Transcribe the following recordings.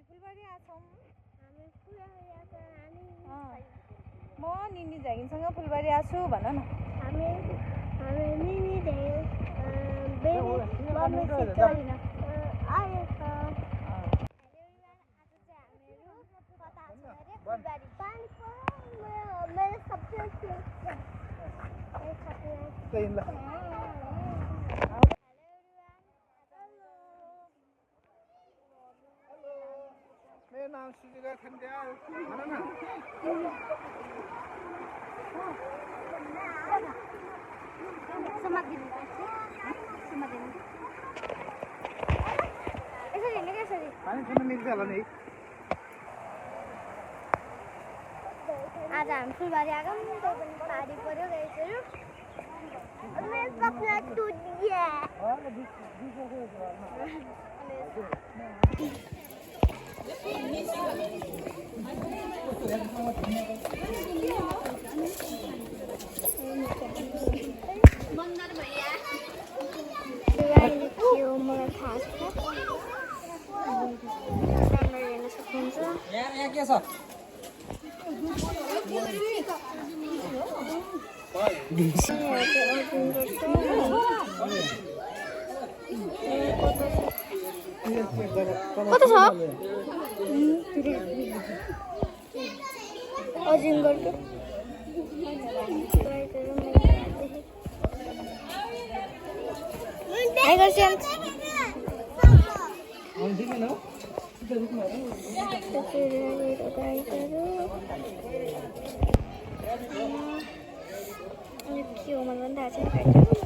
फुलबारी आछौँ। म निनी झ्यागिनसँग फुलबारी आछु भन न। हामी निनी मेरा नाम सुजिका खंडेल भन न। पानी छुन मिल्छ होला नि। आज हामी फुलबारी आगम त्यो पनि पारी पर्यो गाइसहरू। मेरो सपना टुट गया। बन्दर भैया यो मलाई थाहा छ। राम्रो हेर्न सक्नुहुन्छ। यहाँ के छ? कता छ अजिङ्गरको टाइगर सेन्स के हो मलाई पनि थाहा छैन।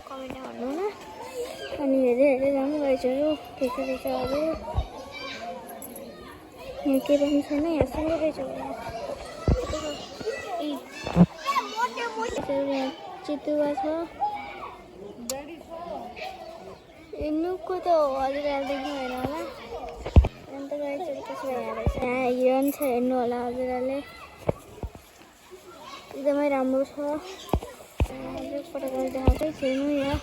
कमेन्टमा भन्नु न। अनि हेर्दै जाउँ गाइजहरू के के रहेछ। अब यहाँ के पनि छैन। यहाँ सुँगुर रहेछ। यहाँ चितुवा छ। नुको त हजुर देख्नु भएन होला। अन्त गाइजहरू कसो यहाँ रहेछ। यहाँ हिरन छ हेर्नु होला हजुरहरूले। एकदमै राम्रो छ। एकपटक देखाउँदै हेर्नु यहाँ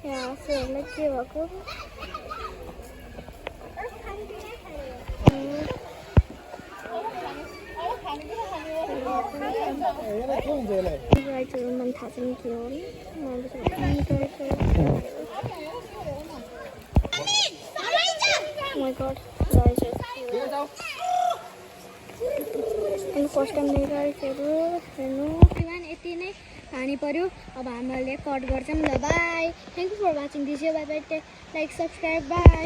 हाँसुहरूलाई के भएको। गाइजहरू मलाई थाहा छैन के हो नि। फर्स्ट टाइम गाइजहरू हेर्नु यति नै हानि पर्यो। अब हामीले कट गर्छौँ ल। Bye. Thank you for watching this video. Bye bye. Like subscribe. By.